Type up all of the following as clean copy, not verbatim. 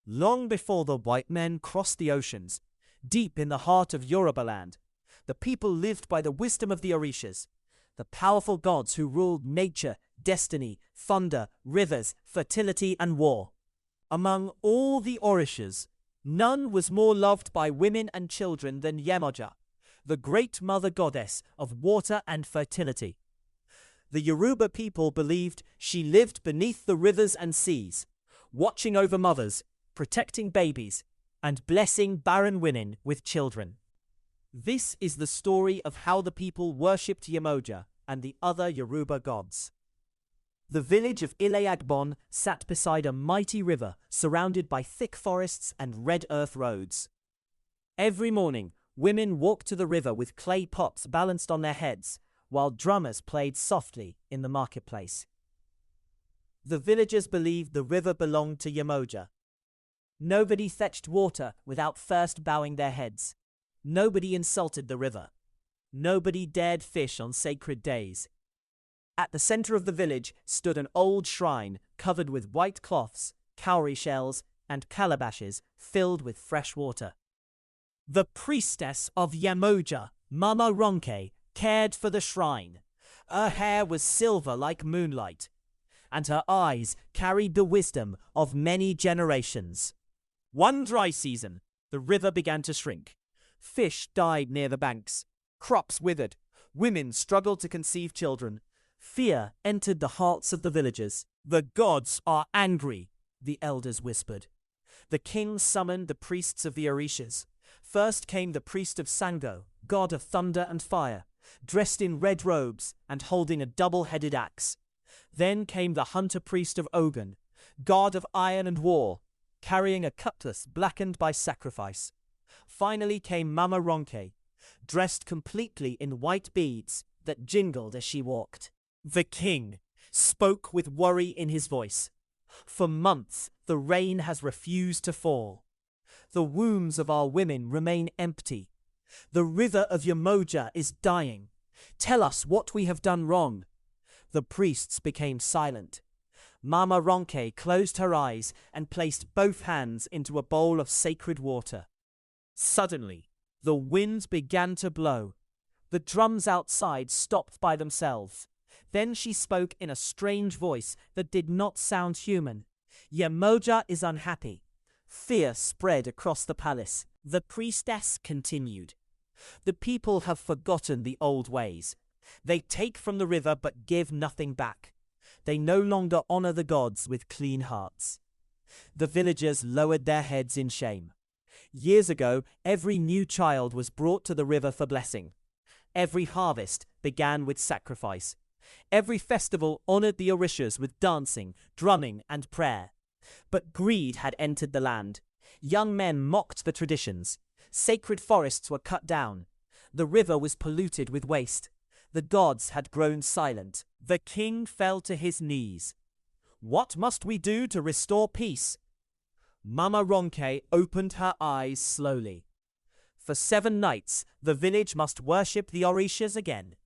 Long before the white men crossed the oceans, deep in the heart of Yoruba land, the people lived by the wisdom of the Orishas, the powerful gods who ruled nature, destiny, thunder, rivers, fertility, and war. Among all the Orishas, none was more loved by women and children than Yemoja, the great mother goddess of water and fertility. The Yoruba people believed she lived beneath the rivers and seas, watching over mothers, protecting babies, and blessing barren women with children. This is the story of how the people worshipped Yemoja and the other Yoruba gods. The village of Ile-Agbon sat beside a mighty river surrounded by thick forests and red earth roads. Every morning, women walked to the river with clay pots balanced on their heads, while drummers played softly in the marketplace. The villagers believed the river belonged to Yemoja. Nobody fetched water without first bowing their heads. Nobody insulted the river. Nobody dared fish on sacred days. At the center of the village stood an old shrine covered with white cloths, cowrie shells, and calabashes filled with fresh water. The priestess of Yemoja, Mama Ronke, cared for the shrine. Her hair was silver like moonlight, and her eyes carried the wisdom of many generations. One dry season, the river began to shrink. Fish died near the banks. Crops withered. Women struggled to conceive children. Fear entered the hearts of the villagers. The gods are angry, the elders whispered. The king summoned the priests of the Orishas. First came the priest of Sango, god of thunder and fire, dressed in red robes and holding a double-headed axe. Then came the hunter priest of Ogun, god of iron and war, carrying a cutlass blackened by sacrifice. Finally came Mama Ronke, dressed completely in white beads that jingled as she walked. The king spoke with worry in his voice. For months, the rain has refused to fall. The wombs of our women remain empty. The river of Yemoja is dying. Tell us what we have done wrong. The priests became silent. Mama Ronke closed her eyes and placed both hands into a bowl of sacred water. Suddenly, the wind began to blow. The drums outside stopped by themselves. Then she spoke in a strange voice that did not sound human. Yemoja is unhappy. Fear spread across the palace. The priestess continued. The people have forgotten the old ways. They take from the river but give nothing back. They no longer honor the gods with clean hearts. The villagers lowered their heads in shame. Years ago, every new child was brought to the river for blessing. Every harvest began with sacrifice. Every festival honored the Orishas with dancing, drumming, and prayer. But greed had entered the land. Young men mocked the traditions. Sacred forests were cut down. The river was polluted with waste. The gods had grown silent. The king fell to his knees. What must we do to restore peace? Mama Ronke opened her eyes slowly. For 7 nights, the village must worship the Orishas again.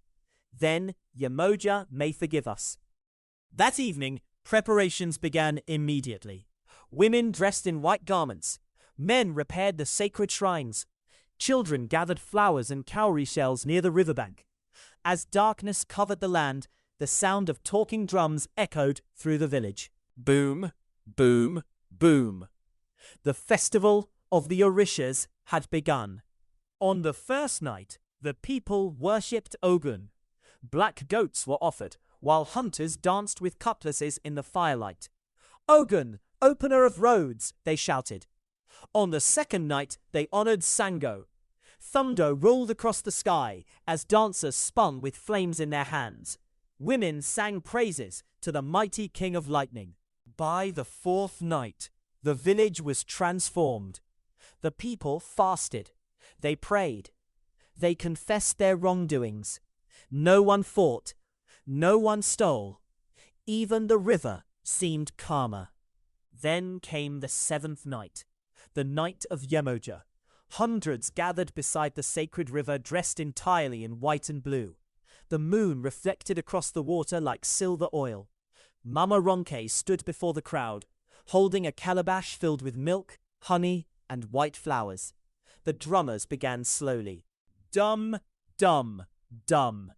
Then Yemoja may forgive us. That evening, preparations began immediately. Women dressed in white garments. Men repaired the sacred shrines. Children gathered flowers and cowrie shells near the riverbank. As darkness covered the land, the sound of talking drums echoed through the village. Boom, boom, boom. The festival of the Orishas had begun. On the first night, the people worshipped Ogun. Black goats were offered, while hunters danced with cutlasses in the firelight. Ogun, opener of roads, they shouted. On the second night, they honored Sango. Thunder rolled across the sky as dancers spun with flames in their hands. Women sang praises to the mighty king of lightning. By the fourth night, the village was transformed. The people fasted. They prayed. They confessed their wrongdoings. No one fought. No one stole. Even the river seemed calmer. Then came the 7th night, the night of Yemoja. Hundreds gathered beside the sacred river dressed entirely in white and blue. The moon reflected across the water like silver oil. Mama Ronke stood before the crowd. holding a calabash filled with milk, honey, and white flowers. The drummers began slowly. Dum, dum, dum.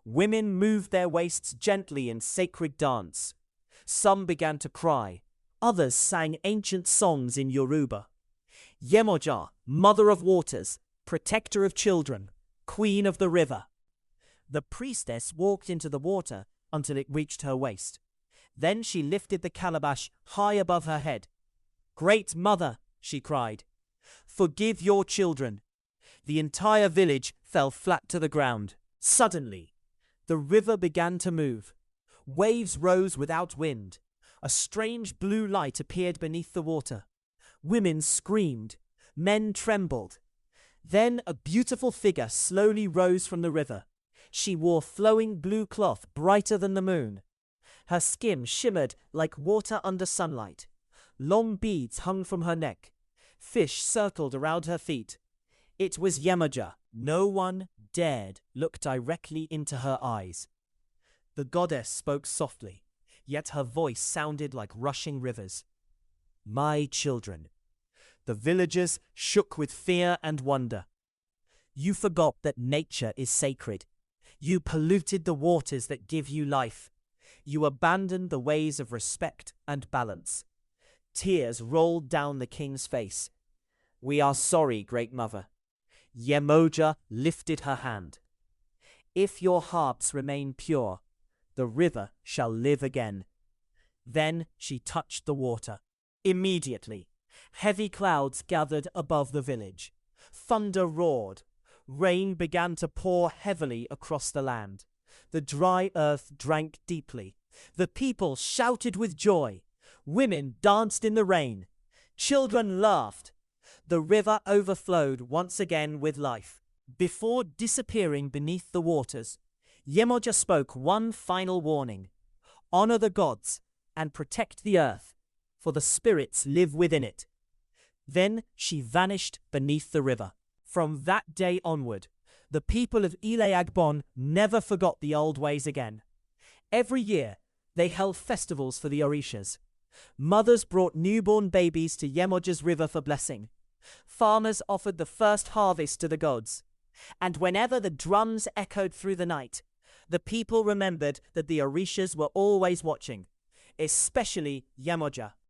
Women moved their waists gently in sacred dance. Some began to cry. Others sang ancient songs in Yoruba. Yemoja, mother of waters, protector of children, queen of the river. The priestess walked into the water until it reached her waist. Then she lifted the calabash high above her head. "Great Mother," she cried, "forgive your children." The entire village fell flat to the ground. Suddenly, the river began to move. Waves rose without wind. A strange blue light appeared beneath the water. Women screamed. Men trembled. Then a beautiful figure slowly rose from the river. She wore flowing blue cloth brighter than the moon. Her skin shimmered like water under sunlight. Long beads hung from her neck. Fish circled around her feet. It was Yemoja. No one dared look directly into her eyes. The goddess spoke softly, yet her voice sounded like rushing rivers. "My children." The villagers shook with fear and wonder. "You forgot that nature is sacred. You polluted the waters that give you life. You abandoned the ways of respect and balance." Tears rolled down the king's face. "We are sorry, Great Mother." Yemoja lifted her hand. "If your hearts remain pure, the river shall live again." Then she touched the water. Immediately, heavy clouds gathered above the village. Thunder roared. Rain began to pour heavily across the land. The dry earth drank deeply. The people shouted with joy. Women danced in the rain. Children laughed. The river overflowed once again with life. Before disappearing beneath the waters, Yemoja spoke one final warning. "Honor the gods and protect the earth, for the spirits live within it." Then she vanished beneath the river. From that day onward, the people of Ile Agbon never forgot the old ways again. Every year, they held festivals for the Orishas. Mothers brought newborn babies to Yemoja's river for blessing. Farmers offered the first harvest to the gods. And whenever the drums echoed through the night, the people remembered that the Orishas were always watching, especially Yemoja.